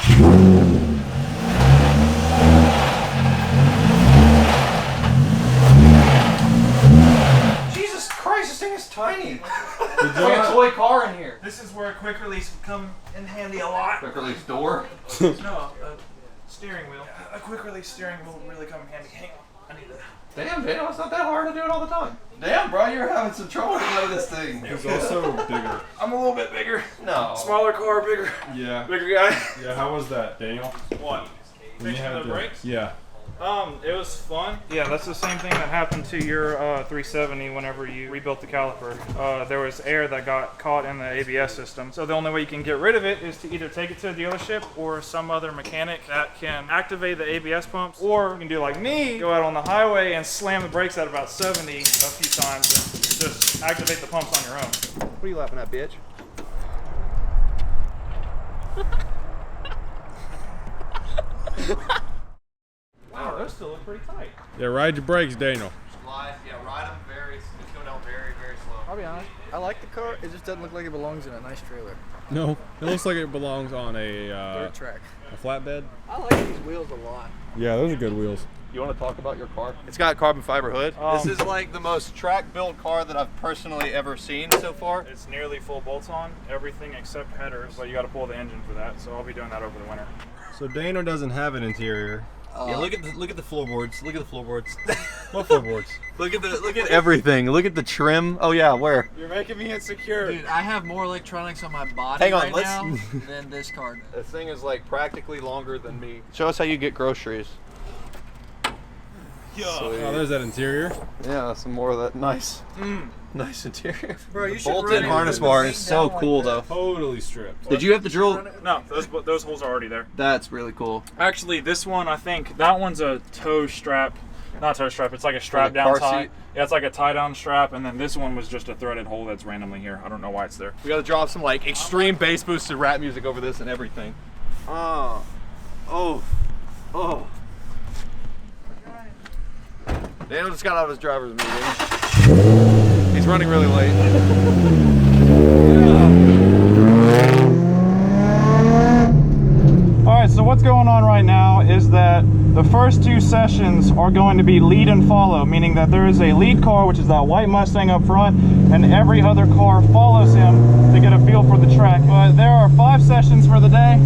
Jesus Christ, this thing is tiny. It's like a toy car in here. This is where a quick release would come in handy a lot. Quick release door? No, a steering wheel. A quick release steering wheel would really come in handy. Hang on, I need to... Damn, Daniel, it's not that hard to do it all the time. Damn, bro, you're having some trouble getting out of this thing. He's also bigger. I'm a little bit bigger. No. Smaller car, bigger. Yeah. Bigger guy. Yeah, how was that, Daniel? What? Fixing the brakes? Yeah. It was fun. Yeah, that's the same thing that happened to your 370 whenever you rebuilt the caliper. There was air that got caught in the ABS system. So the only way you can get rid of it is to either take it to the dealership or some other mechanic that can activate the ABS pumps, or you can do like me, go out on the highway and slam the brakes at about 70 a few times and just activate the pumps on your own. What are you laughing at, bitch? Wow, those still look pretty tight. Yeah, ride your brakes, Daniel. Ride them just go down very, very slow. I'll be honest, I like the car, it just doesn't look like it belongs in a nice trailer. No, it looks like it belongs on a Dirt track. a flatbed. I like these wheels a lot. Yeah, those are good wheels. You want to talk about your car? It's got a carbon fiber hood. This is like the most track-built car that I've personally ever seen so far. It's nearly full bolts on, everything except headers, but you got to pull the engine for that, so I'll be doing that over the winter. So Daniel doesn't have an interior. Yeah, look at the floorboards. Look at the floorboards. What floorboards? Look at everything. Look at the trim. Oh yeah, where? You're making me insecure. Dude, I have more electronics on my body Hang on, right now than this car does. This thing is like practically longer than me. Show us how you get groceries. Oh, there's that interior. Yeah, some more of that nice interior. Bro, you The should bolt-in harness bar is so cool though. Totally stripped. Did you have to drill? No, those holes are already there. That's really cool. Actually, this one, I think, that one's a toe strap. Not toe strap, it's like a strap down car tie. seat? Yeah, it's like a tie down strap, and then this one was just a threaded hole that's randomly here. I don't know why it's there. We gotta drop some like extreme bass boosted rap music over this and everything. Oh. Daniel just got out of his driver's meeting. He's running really late. Alright, so what's going on right now is that the first two sessions are going to be lead and follow, meaning that there is a lead car, which is that white Mustang up front, and every other car follows him to get a feel for the track. But there are 5 sessions for the day.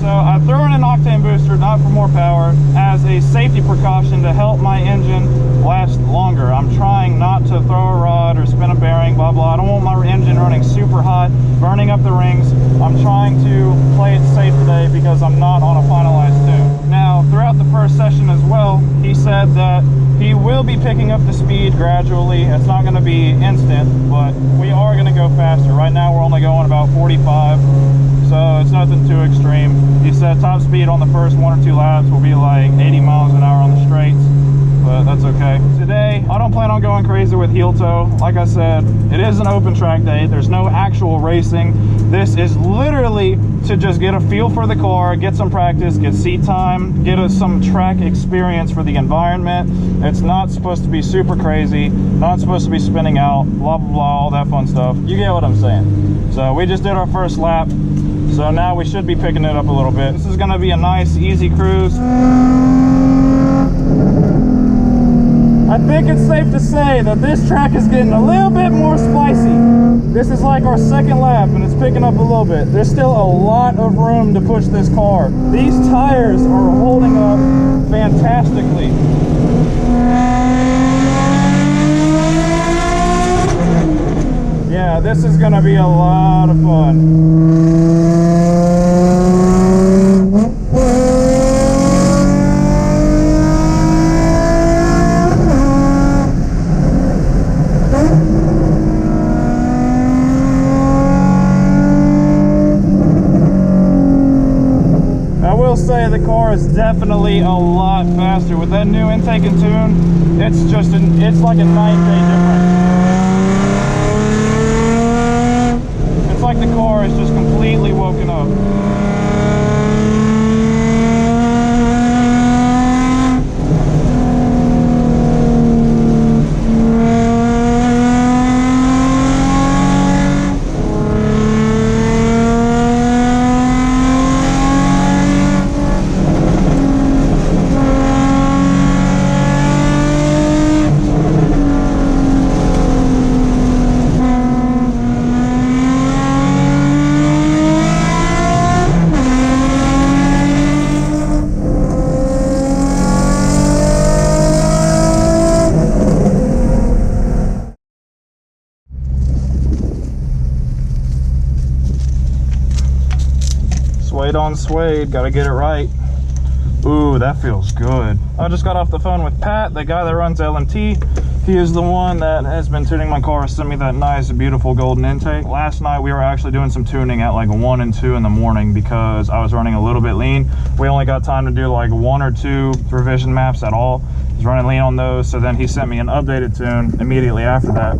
So I throw in an octane booster, not for more power, as a safety precaution to help my engine last longer. I'm trying not to throw a rod or spin a bearing, blah blah. I don't want my engine running super hot, burning up the rings. I'm trying to play it safe today because I'm not on a finalized tune. Now, throughout the first session as well, he said that he will be picking up the speed gradually. It's not going to be instant, but we are going to go faster. Right now we're only going about 45. So it's nothing too extreme. He said top speed on the first 1 or 2 laps will be like 80 miles an hour on the straights, but that's okay. Today, I don't plan on going crazy with heel toe. Like I said, it is an open track day. There's no actual racing. This is literally to just get a feel for the car, get some practice, get seat time, get us some track experience for the environment. It's not supposed to be super crazy, not supposed to be spinning out, blah, blah, blah, all that fun stuff. You get what I'm saying. So we just did our first lap. So now we should be picking it up a little bit. This is going to be a nice, easy cruise. I think it's safe to say that this track is getting a little bit more spicy. This is like our second lap and it's picking up a little bit. There's still a lot of room to push this car. These tires are holding up fantastically. Yeah, this is going to be a lot of fun. I will say the car is definitely a lot faster. With that new intake and tune, it's like a night and day difference. It's like the car is just completely woken up. Suede on suede, gotta get it right. Ooh, that feels good. I just got off the phone with Pat, the guy that runs LMT. He is the one that has been tuning my car, sent me that nice, beautiful golden intake. Last night we were actually doing some tuning at like 1 and 2 in the morning because I was running a little bit lean. We only got time to do like 1 or 2 revision maps at all. I was running lean on those, so then he sent me an updated tune immediately after that.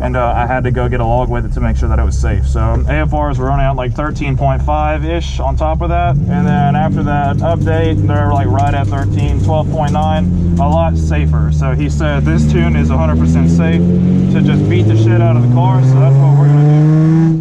And I had to go get a log with it to make sure that it was safe. So AFRs were running out like 13.5-ish on top of that. And then after that update, they're like right at 13, 12.9, a lot safer. So he said this tune is 100% safe to just beat the shit out of the car. So that's what we're gonna do.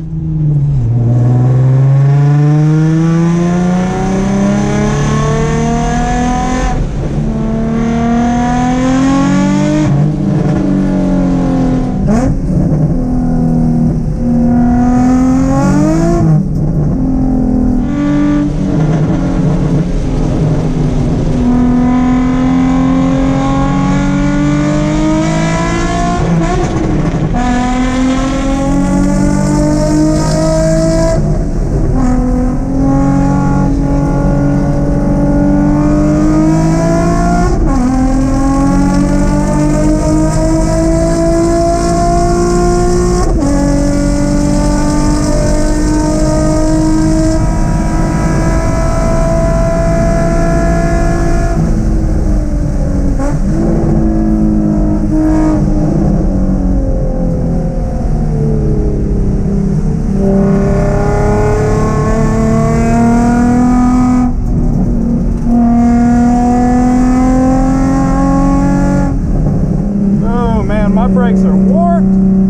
My brakes are warped.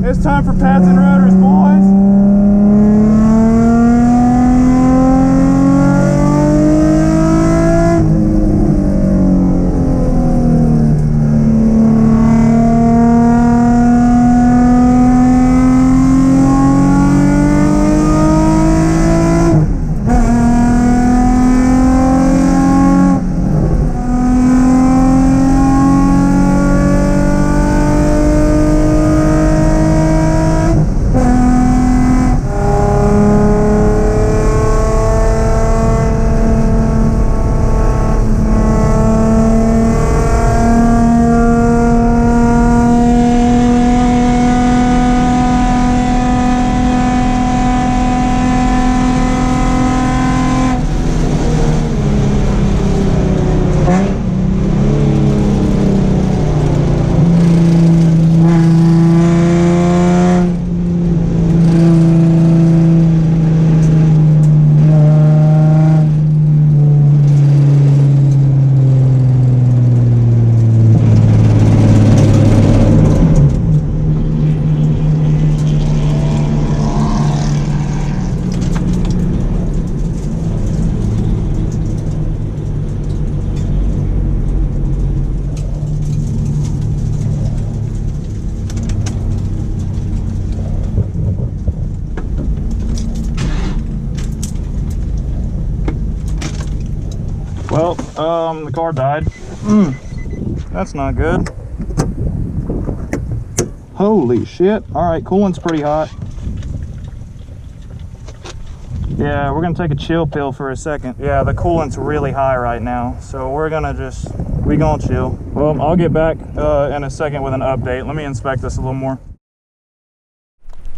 It's time for pads and rotors, boys. Well, the car died. That's not good. Holy shit. Alright, coolant's pretty hot. Yeah, we're gonna take a chill pill for a second. Yeah, the coolant's really high right now, so we're gonna chill. Well, I'll get back in a second with an update. Let me inspect this a little more.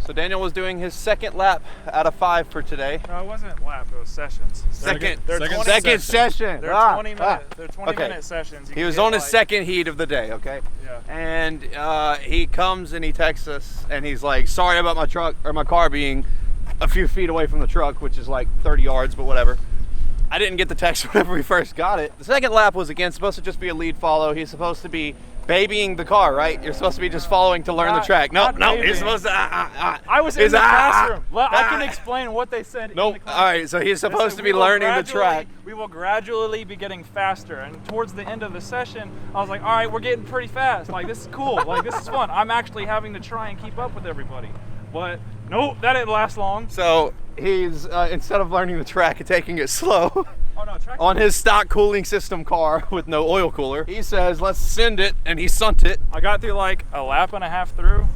So Daniel was doing his second lap out of 5 for today. No, it wasn't lap, it was sessions. Second They're session. 20-minute sessions. He was on his second heat of the day, okay? Yeah. And he comes and he texts us and he's like, sorry about my truck or my car being a few feet away from the truck, which is like 30 yards, but whatever. I didn't get the text whenever we first got it. The second lap was again supposed to just be a lead follow. He's supposed to be babying the car, right? You're supposed to be just following to learn the track. No, he's supposed to. I was in the classroom. I can explain what they said. Nope. All right, so he's supposed to be learning the track. We will gradually be getting faster, and towards the end of the session, I was like, all right, we're getting pretty fast. Like, this is cool. Like, this is fun. I'm actually having to try and keep up with everybody. But nope, that didn't last long. So he's instead of learning the track and taking it slow. On his stock cooling system car with no oil cooler, he says, let's send it, and he sent it. I got through like a lap and a half through,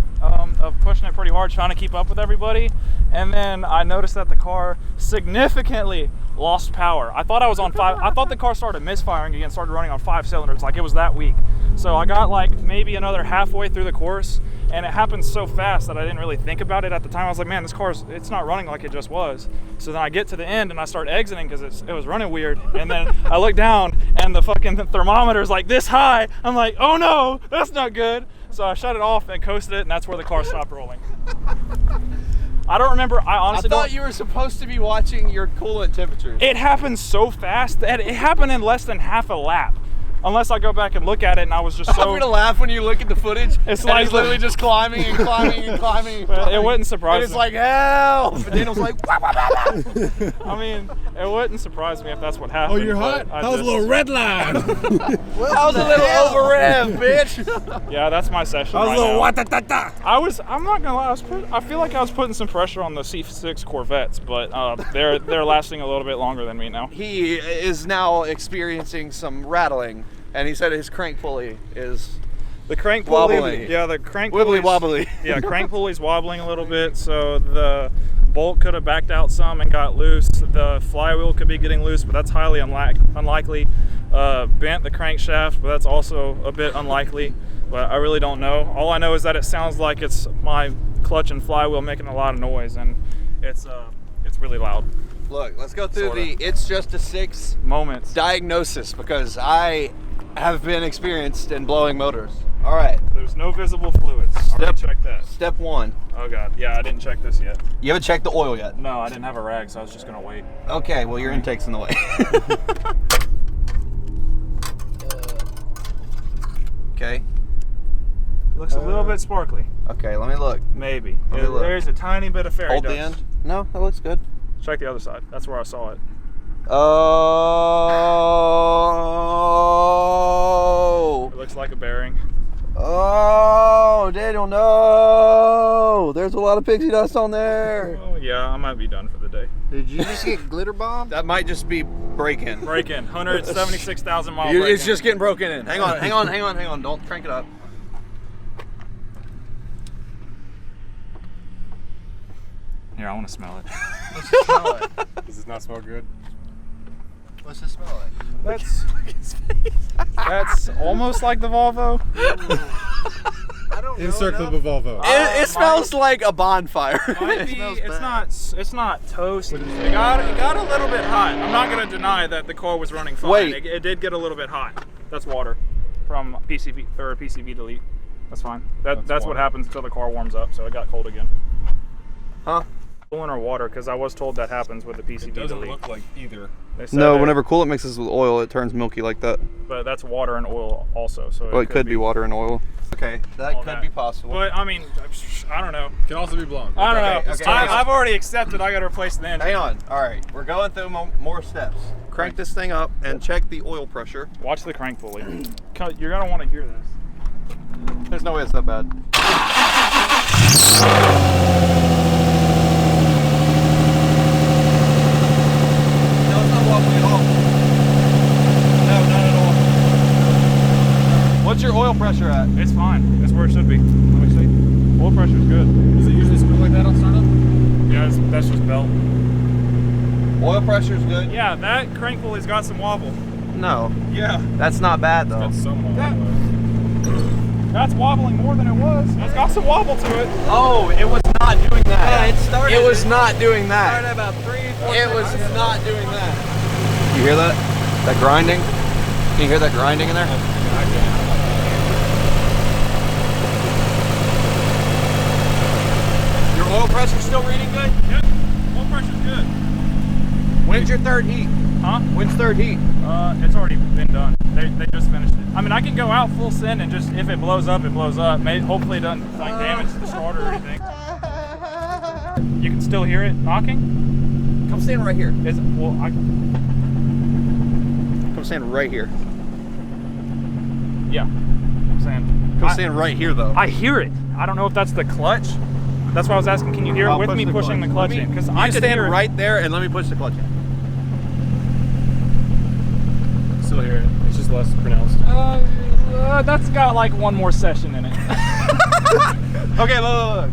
of pushing it pretty hard, trying to keep up with everybody. And then I noticed that the car significantly lost power. I thought I was on 5. I thought the car started misfiring again, started running on 5 cylinders, like it was that weak. So I got like maybe another halfway through the course, and it happened so fast that I didn't really think about it at the time. I was like, man, this it's not running like it just was. So then I get to the end and I start exiting because it was running weird. And then I look down and the fucking thermometer is like this high. I'm like, oh no, that's not good. So I shut it off and coasted it, and that's where the car stopped rolling. I don't remember. I honestly thought you were supposed to be watching your coolant temperatures. It happened so fast that it happened in less than half a lap. Unless I go back and look at it, and I was just so. I'm gonna laugh when you look at the footage. It's and like he's literally just climbing and climbing and climbing. And But climbing. it wouldn't surprise And it's me. like help. And Daniel's like. I mean, it wouldn't surprise me if that's what happened. Oh, you're hot? but I That was a just- little red line. That was a little over rev, bitch. Yeah, that's my session. That was right a little now. wa-ta-ta-ta. I'm not gonna lie. I feel like I was putting some pressure on the C6 Corvettes, but they're lasting a little bit longer than me now. He is now experiencing some rattling, and he said his crank pulley is The crank pulley, wobbly. yeah, the crank wibbly pulley's- wobbly. Yeah, crank pulley's wobbling a little bit, so the bolt could have backed out some and got loose. The flywheel could be getting loose, but that's highly unlikely. Bent the crankshaft, but that's also a bit unlikely. But I really don't know. All I know is that it sounds like it's my clutch and flywheel making a lot of noise, and it's really loud. Look, let's go through Sorta. the It's Just a 6 Moments. diagnosis, because I have been experienced in blowing motors. All right, There's no visible fluids. Already checked that. step 1. Oh god, yeah, I didn't check this yet. You haven't checked the oil yet? No, I didn't have a rag, so I was just gonna wait. Okay, well your intake's in the way. Okay, Looks a little bit sparkly. okay, let me look. Maybe. Let me look. There's a tiny bit of fairy Hold dust. the end. No, that looks good. Check the other side. That's where I saw it. Oh, It looks like a bearing. oh, Daniel, no! There's a lot of pixie dust on there. Oh yeah, I might be done for the day. Did you just get glitter bombed? That might just be break-in. Break in, 176,000 mile You- break It's in. just getting broken in. Hang on, hang on, hang on, hang on. Don't crank it up. Here, I want to smell it. What's it smell like? Does this not smell good? What's it smell like? That's almost like the Volvo. I don't know Insert clip enough. of Volvo. It smells like a bonfire. Might be, smells it's bad. not toast. It got a little bit hot. I'm not gonna deny that the car was running fine. Wait. It did get a little bit hot. That's water from PCV or PCV delete. That's fine. That's what water. happens until the car warms up. So it got cold again. Huh? Coolant or water? Because I was told that happens with the PCV It doesn't delete. look like either. They said No, that- whenever coolant mixes with oil, it turns milky like that. But that's water and oil also. So Well, it could be water and oil. Okay, that all could that. be possible. But I mean, I don't know. Can also be blonde. I don't know. Okay. I've already accepted I got to replace the engine. Hang on. All right, we're going through more steps. Crank this thing up and check the oil pressure. Watch the crank pulley. You're gonna want to hear this. There's no way it's that bad. No, it's not wobbly at all. No, not at all. What's your oil pressure at? It's fine. It's where it should be. Let me see. Oil pressure's good. Does it usually smell like that on startup? Yeah, that's just belt. Oil pressure's good? Yeah, that crank pulley's got some wobble. No, Yeah. that's not bad though. That's somewhat. That's wobbling more than it was. It's got some wobble to it. Oh, it was not doing that. Yeah, it started- It was not doing Started that. about 3-4 It was seconds ago. not doing that. You hear that? That grinding? Can you hear that grinding in there? Your oil pressure still reading good? Yep. Oil pressure's good. When's your third heat? Huh? When's third heat? It's already been done. They just finished it. I mean, I can go out full send and just, if it blows up, it blows up. Hopefully it doesn't like damage the starter or anything. You can still hear it knocking? Come stand right here. Come stand right here. Yeah. I'm saying. Come stand right here though. I hear it. I don't know if that's the clutch. That's why I was asking, can you hear it I'll with push me pushing the clutch in? Because I could could stand hear it. right there and let me push the clutch in. Still hear it. It's just less pronounced. That's got like one more session in it. Okay, look.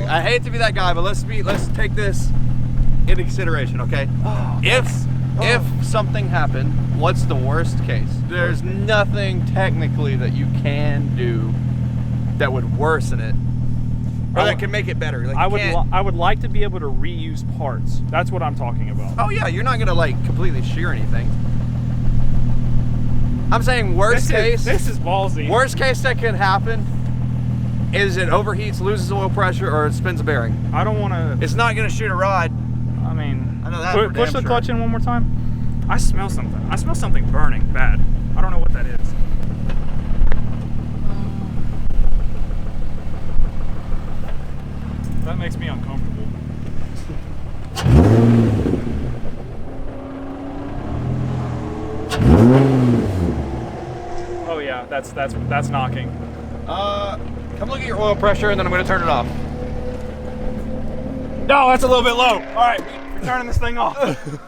I hate to be that guy, but let's take this into consideration, okay? If something happened, what's the worst case? There's nothing technically that you can do that would worsen it, or that can make it better. Like, I would like to be able to reuse parts. That's what I'm talking about. Oh yeah, you're not gonna like completely shear anything. I'm saying worst case. This is ballsy. Worst case that can happen is it overheats, loses oil pressure, or it spins a bearing. I don't want to. It's not gonna shoot a rod. I mean, I know that. Push the clutch in one more time. I smell something. I smell something burning bad. I don't know what that is. That makes me uncomfortable. Oh yeah, that's knocking. Come look at your oil pressure, and then I'm gonna turn it off. No, that's a little bit low. All right, we're turning this thing off.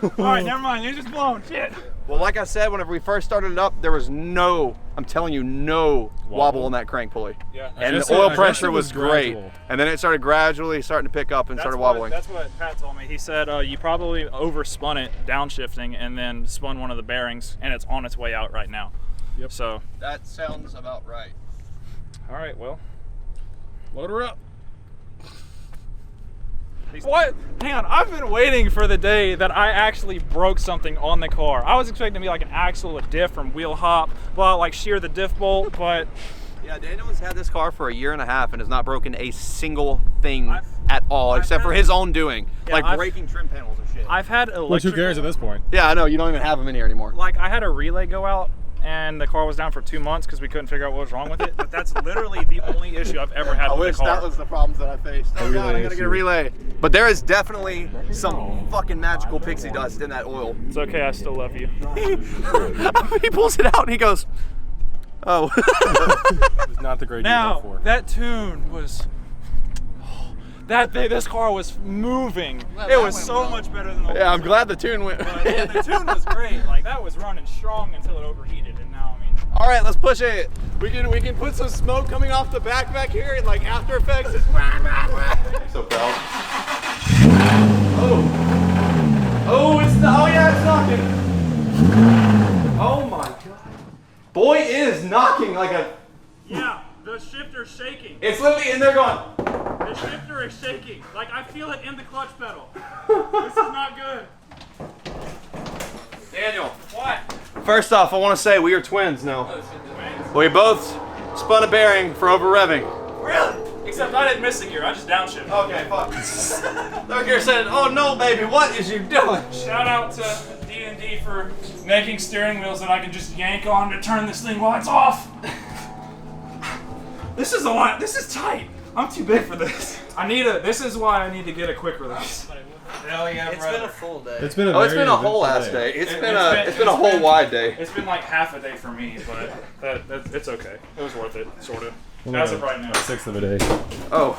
All right, never mind. It's just blown. Shit. Well, like I said, whenever we first started it up, there was no, I'm telling you, no wobble on that crank pulley. Yeah. And the oil pressure was great. And then it started gradually starting to pick up and started wobbling. That's what Pat told me. He said you probably overspun it downshifting and then spun one of the bearings, and it's on its way out right now. Yep. So. That sounds about right. All right, well. Load her up. What? Hang on, I've been waiting for the day that I actually broke something on the car. I was expecting to be like an axle, a diff from wheel hop, well, like shear the diff bolt, but... Yeah, Daniel has had this car for a year and a half and has not broken a single thing at all, except for his own doing. Yeah, like breaking trim panels and shit. I've had electrical... Which who cares at this point? Yeah, I know, you don't even have them in here anymore. Like, I had a relay go out, and the car was down for 2 months because we couldn't figure out what was wrong with it. But that's literally the only issue I've ever had with the car. I wish that was the problems that I faced. Oh God, I gotta get a relay. But there is definitely some fucking magical pixie dust in that oil. It's okay, I still love you. He pulls it out and he goes, oh. It's not the grade now, you for. that tune was... This car was moving. Well, it was so much better than the Yeah, I'm glad the tune went. Yeah, the tune was great. Like, that was running strong until it overheated, and now, I mean... All right, let's push it. We can put some smoke coming off the back here, and like After Effects. It's so proud. Oh, it's knocking. Oh my God. Boy, it is knocking like a... Yeah, the shifter's shaking. It's literally in there going... The shifter is shaking. Like, I feel it in the clutch pedal. This is not good. Daniel. What? First off, I want to say we are twins now. Twins? We both spun a bearing for over revving. Really? Except I didn't miss a gear. I just downshifted. Okay, fuck. Third gear said, oh no, baby, what is you doing? Shout out to D&D for making steering wheels that I can just yank on to turn this thing while it's off. This is a lot. This is tight. I'm too big for this. This is why I need to get a quick release. Hell yeah, It's been a full day. It's been a It's been a whole ass day. It's been a whole wide day. It's been like half a day for me, but it's okay. It was worth it, sort of. Well, As of right now. A sixth of a day. Oh,